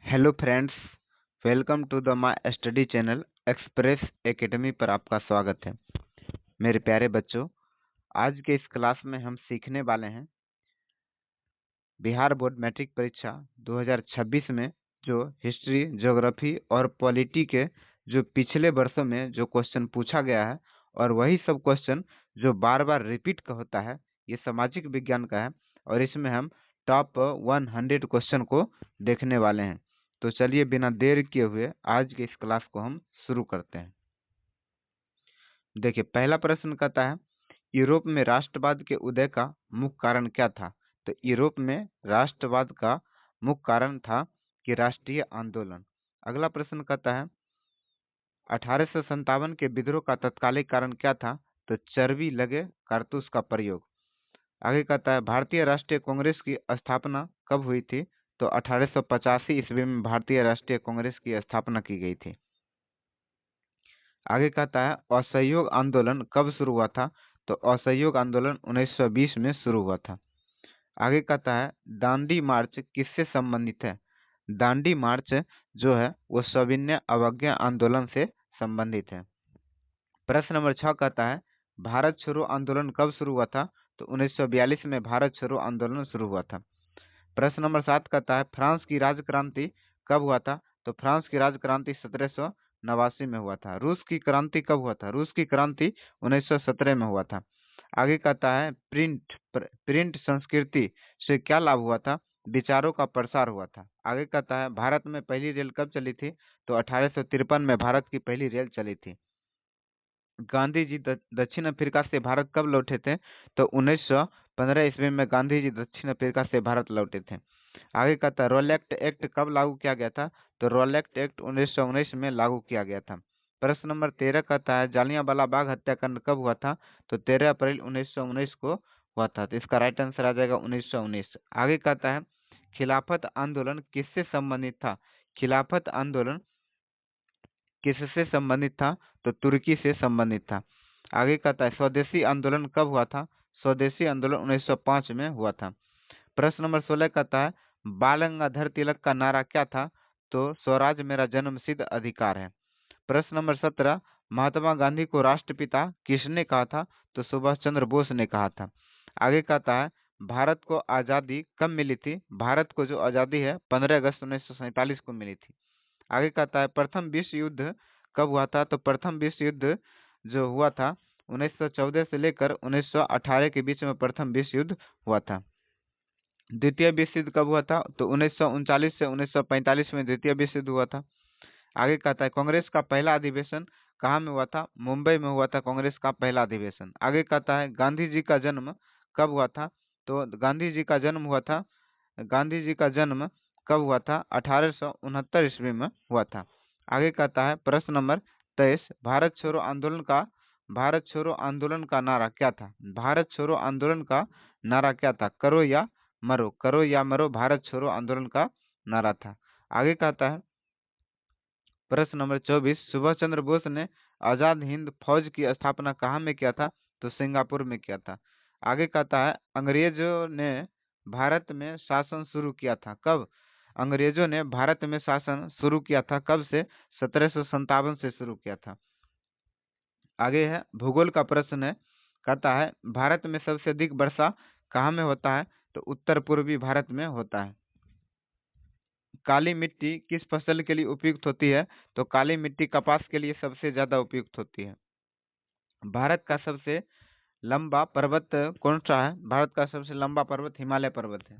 Hello friends, welcome to the my study channel express academy पर आपका स्वागत है। मेरे प्यारे बच्चों, आज के इस क्लास में हम सीखने वाले हैं बिहार बोर्ड मैट्रिक परीक्षा 2026 में जो हिस्ट्री, ज्योग्राफी और पॉलिटी के जो पिछले वर्षों में जो क्वेश्चन पूछा गया है और वही सब क्वेश्चन जो बार बार रिपीट का होता है, ये सामाजिक विज्ञान का है और इसमें हम टॉप 100 क्वेश्चन को देखने वाले हैं। तो चलिए बिना देर किए हुए आज के इस क्लास को हम शुरू करते हैं। देखिए, पहला प्रश्न कहता है यूरोप में राष्ट्रवाद के उदय का मुख्य कारण क्या था। तो यूरोप में राष्ट्रवाद का मुख्य कारण था कि राष्ट्रीय आंदोलन। अगला प्रश्न कहता है 1857 के विद्रोह का तत्कालिक कारण क्या था। तो चर्बी लगे कारतूस का प्रयोग। आगे कहता है भारतीय राष्ट्रीय कांग्रेस की स्थापना कब हुई थी। तो 1885 ईस्वी में भारतीय राष्ट्रीय कांग्रेस की स्थापना की गई थी। आगे कहता है असहयोग आंदोलन कब शुरू हुआ था। तो असहयोग आंदोलन 1920 में शुरू हुआ था। आगे कहता है दांडी मार्च किससे संबंधित है। दांडी मार्च जो है वो सविनय अवज्ञा आंदोलन से संबंधित है। प्रश्न नंबर 6 कहता है भारत छोड़ो आंदोलन कब शुरू हुआ था। तो 1942 में भारत छोड़ो आंदोलन शुरू हुआ था। प्रश्न नंबर 7 कहता है फ्रांस की राजक्रांति कब हुआ था। तो फ्रांस की राजक्रांति 1789 में हुआ था। रूस की क्रांति कब हुआ था। रूस की क्रांति 1917 में हुआ था। आगे कहता है प्रिंट संस्कृति से क्या लाभ हुआ था। विचारों का प्रसार हुआ था। आगे कहता है भारत में पहली रेल कब चली थी। तो 1853 में भारत की पहली रेल चली थी। गांधी जी दक्षिण अफ्रीका से भारत कब लौटे थे। तो 1915 ईस्वी में गांधी जी दक्षिण अफ्रीका से भारत लौटे थे। आगे कहता है रोलेक्ट एक्ट कब लागू किया गया था। तो रोलेक्ट एक्ट 1919 में लागू किया गया था। प्रश्न नंबर 13 कहता है जालियांवाला बाग हत्याकांड कब हुआ था। तो 13 अप्रैल 1919 को हुआ था। तो इसका राइट आंसर आ जाएगा 1919। आगे कहता है खिलाफत आंदोलन किससे संबंधित था। खिलाफत आंदोलन किससे संबंधित था। तो तुर्की से संबंधित था। आगे कहता है स्वदेशी आंदोलन कब हुआ था। स्वदेशी आंदोलन 1905 में हुआ था। प्रश्न नंबर 16 कहता है बाल गंगाधर तिलक का नारा क्या था। तो स्वराज मेरा जन्मसिद्ध अधिकार है। प्रश्न नंबर 17 महात्मा गांधी को राष्ट्रपिता किसने कहा था। तो सुभाष चंद्र बोस ने कहा था। आगे कहता है भारत को आज़ादी कब मिली थी। भारत को जो आज़ादी है 15 अगस्त 1947 को मिली थी। आगे कहता है प्रथम विश्व युद्ध कब हुआ था। तो प्रथम विश्व युद्ध जो हुआ था 1914 से लेकर 1918 के बीच में प्रथम विश्व युद्ध हुआ था। द्वितीय विश्व युद्ध कब हुआ था। तो 1939 से 1945 में द्वितीय विश्व युद्ध हुआ था। आगे कहता है कांग्रेस का पहला अधिवेशन कहाँ में हुआ था। मुंबई में हुआ था कांग्रेस का पहला अधिवेशन। आगे कहता है गांधी जी का जन्म कब हुआ था। तो गांधी जी का जन्म हुआ था गांधी जी का जन्म कब हुआ था 1869 ईस्वी में हुआ था। आगे कहता है प्रश्न नंबर 23 भारत छोड़ो आंदोलन का नारा क्या था। भारत छोड़ो आंदोलन का नारा क्या था। करो या मरो भारत छोड़ो आंदोलन का नारा था। आगे कहता है प्रश्न नंबर 24 सुभाष चंद्र बोस ने आजाद हिंद फौज की स्थापना कहाँ में किया था। तो सिंगापुर में किया था। आगे कहता है अंग्रेजों ने भारत में शासन शुरू किया था कब। अंग्रेजों ने भारत में शासन शुरू किया था कब से 1757 से शुरू किया था। आगे है भूगोल का प्रश्न है। कहता है भारत में सबसे अधिक वर्षा कहाँ में होता है। तो उत्तर पूर्वी भारत में होता है। काली मिट्टी किस फसल के लिए उपयुक्त होती है। तो काली मिट्टी कपास के लिए सबसे ज्यादा उपयुक्त होती है। भारत का सबसे लंबा पर्वत कौन सा है। भारत का सबसे लंबा पर्वत हिमालय पर्वत है।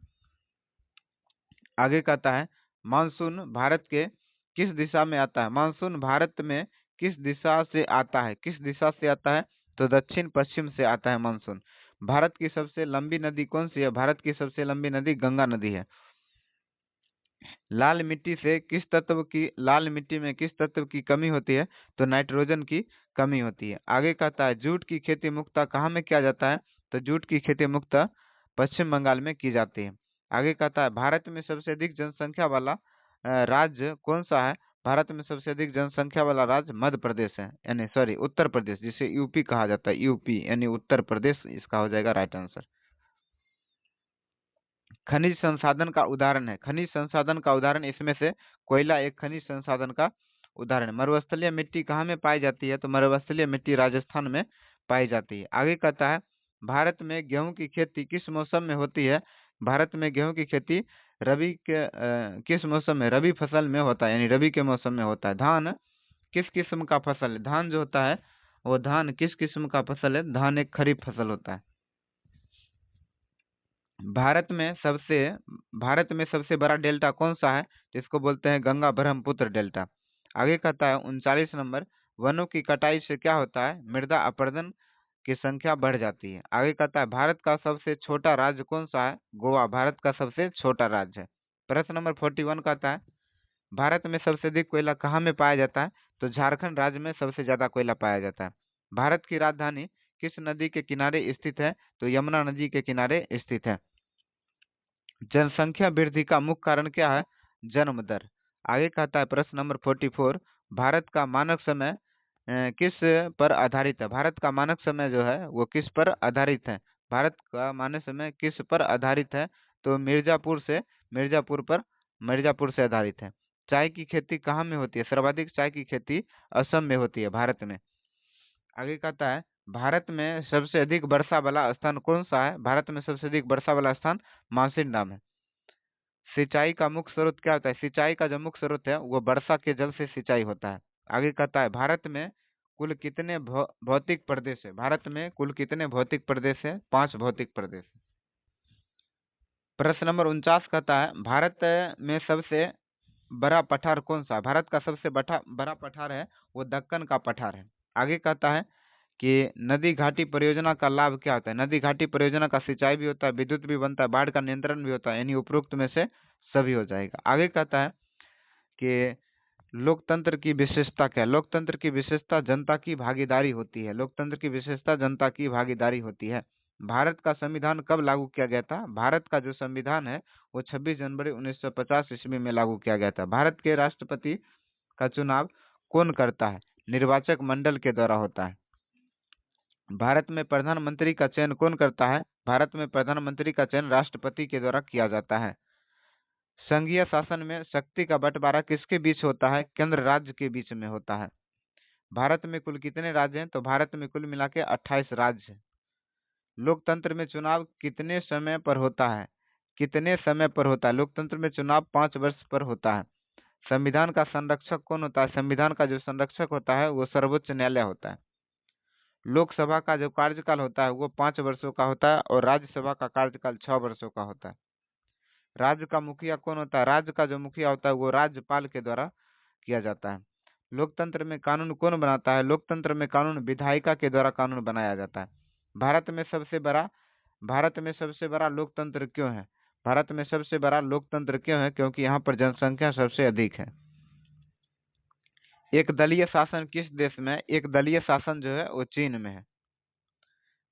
आगे कहता है मानसून भारत के किस दिशा में आता है। मानसून भारत में किस दिशा से आता है। किस दिशा से आता है। तो दक्षिण पश्चिम से आता है मानसून। भारत की सबसे लंबी नदी कौन सी है। भारत की सबसे लंबी नदी गंगा नदी है। लाल मिट्टी में किस तत्व की कमी होती है। तो नाइट्रोजन की कमी होती है। आगे कहता है जूट की खेती मुख्यतः कहाँ में किया जाता है। तो जूट की खेती मुख्यतः पश्चिम बंगाल में की जाती है। आगे कहता है भारत में सबसे अधिक जनसंख्या वाला राज्य कौन सा है। भारत में सबसे अधिक जनसंख्या वाला राज्य मध्य प्रदेश है, यानी सॉरी उत्तर प्रदेश, जिसे यूपी कहा जाता है। यूपी यानी उत्तर प्रदेश, इसका हो जाएगा राइट आंसर। खनिज संसाधन का उदाहरण है। खनिज संसाधन का उदाहरण इसमें से कोयला एक खनिज संसाधन का उदाहरण है। मरुस्थलीय मिट्टी कहाँ में पाई जाती है? तो मरुस्थलीय मिट्टी राजस्थान में पाई जाती है। आगे कहता है भारत में गेहूं की खेती किस मौसम में होती है? भारत में गेहूं की खेती रबी के किस मौसम में? रबी फसल में होता है, यानी रबी के मौसम में होता है। धान किस किस्म का फसल है? धान जो होता है वो धान किस किस्म का फसल है? धान एक खरीफ फसल होता है। भारत में सबसे भारत में सबसे बड़ा डेल्टा कौन सा है? तो इसको बोलते हैं गंगा ब्रह्मपुत्र डेल्टा। आगे कहता है 39 नंबर, वनों की कटाई से क्या होता है? मृदा अपरदन की संख्या बढ़ जाती है। आगे कहता है भारत का सबसे छोटा राज्य कौन सा है? गोवा भारत का सबसे छोटा राज्य है। प्रश्न नंबर 41 कहता है भारत में सबसे अधिक कोयला कहाँ में पाया जाता है? तो झारखंड राज्य में सबसे ज्यादा कोयला पाया जाता है। भारत की राजधानी किस नदी के किनारे स्थित है? तो यमुना नदी के किनारे स्थित है। जनसंख्या वृद्धि का मुख्य कारण क्या है? जन्म दर। आगे कहता है प्रश्न नंबर 44, भारत का मानक समय किस पर आधारित है? भारत का मानक समय जो है वो किस पर आधारित है? भारत का मानक समय किस पर आधारित है? तो मिर्जापुर से आधारित है। चाय की खेती कहाँ में होती है? सर्वाधिक चाय की खेती असम में होती है, भारत में। आगे कहता है भारत में सबसे अधिक वर्षा वाला स्थान कौन सा है? भारत में सबसे अधिक वर्षा वाला स्थान माउंटेन है। सिंचाई का मुख्य स्रोत क्या होता है? सिंचाई का जो मुख्य स्रोत है वो वर्षा के जल से सिंचाई होता है। आगे कहता है भारत में कुल कितने भौतिक प्रदेश है? भारत में कुल कितने भौतिक प्रदेश है? 5 भौतिक प्रदेश। प्रश्न नंबर 49 कहता है भारत में सबसे बड़ा पठार कौन सा? भारत का सबसे बड़ा पठार है वो दक्कन का पठार है। आगे कहता है कि नदी घाटी परियोजना का लाभ क्या होता है? नदी घाटी परियोजना का सिंचाई भी होता है, विद्युत भी बनता है, बाढ़ का नियंत्रण भी होता है, यानी उपरोक्त में से सभी हो जाएगा। आगे कहता है कि लोकतंत्र की विशेषता क्या है? लोकतंत्र की विशेषता जनता की भागीदारी होती है। लोकतंत्र की विशेषता जनता की भागीदारी होती है। भारत का संविधान कब लागू किया गया था? भारत का जो संविधान है वो 26 जनवरी 1950 ईस्वी में लागू किया गया था। भारत के राष्ट्रपति का चुनाव कौन करता है? निर्वाचक मंडल के द्वारा होता है। भारत में प्रधानमंत्री का चयन कौन करता है? भारत में प्रधानमंत्री का चयन राष्ट्रपति के द्वारा किया जाता है। संघीय शासन में शक्ति का बंटवारा किसके बीच होता है? केंद्र राज्य के बीच में होता है। भारत में कुल कितने राज्य हैं? तो भारत में कुल मिला के 28 राज्य हैं। लोकतंत्र में चुनाव कितने समय पर होता है? कितने समय पर होता है? लोकतंत्र में चुनाव 5 वर्ष पर होता है। संविधान का संरक्षक कौन होता है? संविधान का जो संरक्षक होता है वो सर्वोच्च न्यायालय होता है। लोकसभा का जो कार्यकाल होता है वो 5 वर्षों का होता है और राज्यसभा का कार्यकाल 6 वर्षों का होता है। राज्य का मुखिया कौन होता है? राज्य का जो मुखिया होता है वो राज्यपाल के द्वारा किया जाता है। लोकतंत्र में कानून कौन बनाता है? लोकतंत्र में कानून विधायिका के द्वारा कानून बनाया जाता है। भारत में सबसे बड़ा भारत में सबसे बड़ा लोकतंत्र क्यों है? भारत में सबसे बड़ा लोकतंत्र क्यों है? क्योंकि यहाँ पर जनसंख्या सबसे अधिक है। एक दलीय शासन किस देश में है? एक दलीय शासन जो है वो चीन में है।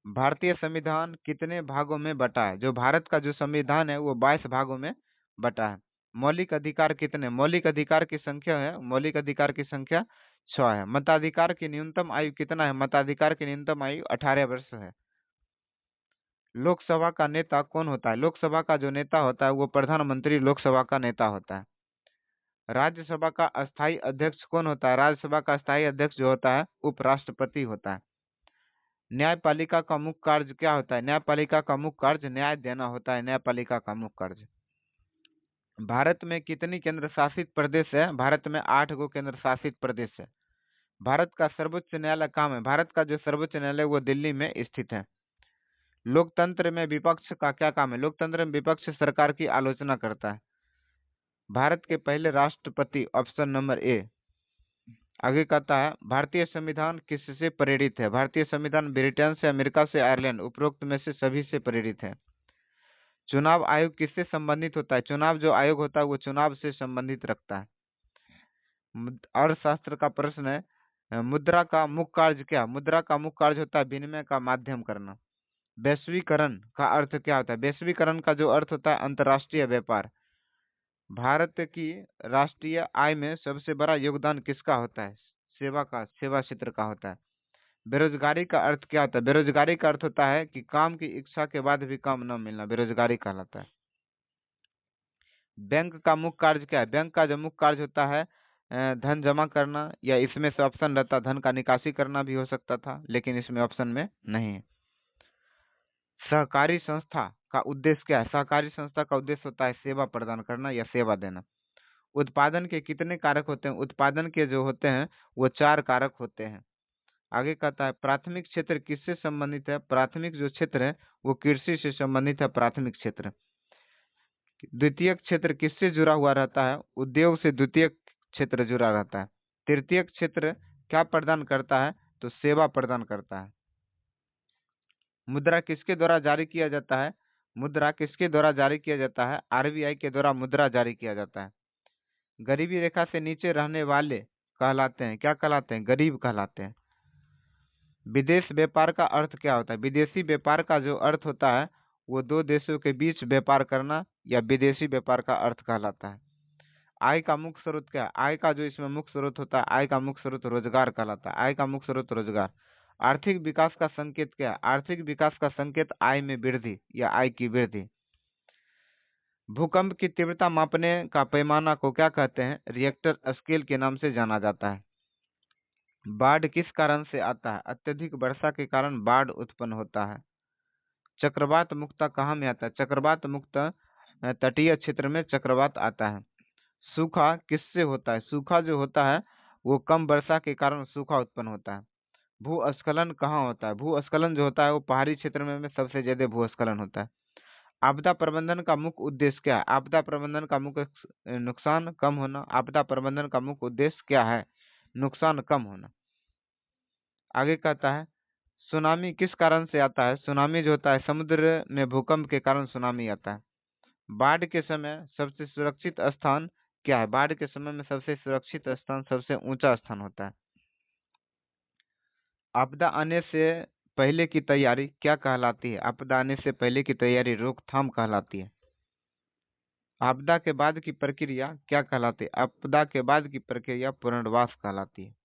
भारतीय संविधान कितने भागों में बटा है? जो भारत का जो संविधान है वो 22 भागों में बटा है। मौलिक अधिकार कितने? मौलिक अधिकार की संख्या है, मौलिक अधिकार की संख्या 6 है। मताधिकार की न्यूनतम आयु कितना है? मताधिकार की न्यूनतम आयु 18 वर्ष है। लोकसभा का नेता कौन होता है? लोकसभा का जो नेता होता है वो प्रधानमंत्री लोकसभा का नेता होता है। राज्यसभा का अस्थायी अध्यक्ष कौन होता है? राज्यसभा का अस्थायी अध्यक्ष जो होता है उपराष्ट्रपति होता है। न्यायपालिका का मुख्य कार्य क्या होता है? न्यायपालिका का मुख्य कार्य न्याय देना होता है। न्यायपालिका का मुख्य कार्य। भारत में कितनी केंद्र शासित प्रदेश है? भारत में 8 गो केंद्र शासित प्रदेश है। भारत का सर्वोच्च न्यायालय कहाँ है? भारत का जो सर्वोच्च न्यायालय वो दिल्ली में स्थित है। लोकतंत्र में विपक्ष का क्या काम है? लोकतंत्र में विपक्ष सरकार की आलोचना करता है। भारत के पहले राष्ट्रपति, ऑप्शन नंबर ए। आगे कहता है भारतीय संविधान किससे प्रेरित है? भारतीय संविधान ब्रिटेन से, अमेरिका से, आयरलैंड, उपरोक्त में से सभी से प्रेरित है। चुनाव आयोग किससे संबंधित होता है? चुनाव जो आयोग होता है वो चुनाव से संबंधित रखता है। अर्थशास्त्र का प्रश्न है, मुद्रा का मुख्य कार्य क्या? मुद्रा का मुख्य कार्य होता है विनिमय का माध्यम करना। वैश्वीकरण का अर्थ क्या होता है? वैश्वीकरण का जो अर्थ होता है अंतर्राष्ट्रीय व्यापार। भारत की राष्ट्रीय आय में सबसे बड़ा योगदान किसका होता है? सेवा क्षेत्र का होता है। बेरोजगारी का अर्थ क्या होता है? बेरोजगारी का अर्थ होता है कि काम की इच्छा के बाद भी काम न मिलना, बेरोजगारी कहलाता है। बैंक का मुख्य कार्य क्या है? बैंक का जो मुख्य कार्य होता है धन जमा करना, या इसमें से ऑप्शन रहता धन का निकासी करना भी हो सकता था, लेकिन इसमें ऑप्शन में नहीं है। सहकारी संस्था का उद्देश्य क्या है? सहकारी संस्था का उद्देश्य होता है सेवा प्रदान करना या सेवा देना। उत्पादन के कितने कारक होते हैं? उत्पादन के जो होते हैं वो 4 कारक होते हैं। आगे कहता है प्राथमिक क्षेत्र किससे संबंधित है? प्राथमिक जो क्षेत्र है वो कृषि से संबंधित है, प्राथमिक क्षेत्र। द्वितीयक क्षेत्र किससे जुड़ा हुआ रहता है? उद्योग से द्वितीयक क्षेत्र जुड़ा रहता है। तृतीयक क्षेत्र क्या प्रदान करता है? तो सेवा प्रदान करता है। मुद्रा किसके द्वारा जारी किया जाता है? मुद्रा किसके द्वारा जारी किया जाता है? आरबीआई के द्वारा मुद्रा जारी किया जाता है। गरीबी रेखा से नीचे रहने वाले कहलाते हैं, क्या कहलाते हैं? गरीब कहलाते हैं। विदेश व्यापार का अर्थ क्या होता है? विदेशी व्यापार का जो अर्थ होता है वो दो देशों के बीच व्यापार करना या विदेशी व्यापार का अर्थ कहलाता है। आय का मुख्य स्रोत क्या है? आय का जो इसमें मुख्य स्रोत होता है, आय का मुख्य स्रोत रोजगार कहलाता है। आय का मुख्य स्रोत रोजगार। आर्थिक विकास का संकेत क्या है? आर्थिक विकास का संकेत आय में वृद्धि या आय की वृद्धि। भूकंप की तीव्रता मापने का पैमाना को क्या कहते हैं? रिएक्टर स्केल के नाम से जाना जाता है। बाढ़ किस कारण से आता है? अत्यधिक वर्षा के कारण बाढ़ उत्पन्न होता है। चक्रवात मुक्ता कहाँ में आता है? चक्रवात मुक्त तटीय क्षेत्र में चक्रवात आता है। सूखा किससे होता है? सूखा जो होता है वो कम वर्षा के कारण सूखा उत्पन्न होता है। भूस्खलन कहाँ होता है? भूस्खलन जो होता है वो पहाड़ी क्षेत्र में सबसे ज्यादा भूस्खलन होता है। आपदा प्रबंधन का मुख्य उद्देश्य क्या है? आपदा प्रबंधन का मुख्य नुकसान कम होना। आपदा प्रबंधन का मुख्य उद्देश्य क्या है? नुकसान कम होना। आगे कहता है सुनामी किस कारण से आता है? सुनामी जो होता है समुद्र में भूकंप के कारण सुनामी आता है। बाढ़ के समय सबसे सुरक्षित स्थान क्या है? बाढ़ के समय में सबसे सुरक्षित स्थान सबसे ऊंचा स्थान होता है। आपदा आने से पहले की तैयारी क्या कहलाती है? आपदा आने से पहले की तैयारी रोकथाम कहलाती है। आपदा के बाद की प्रक्रिया क्या कहलाती है? आपदा के बाद की प्रक्रिया पुनर्वास कहलाती है।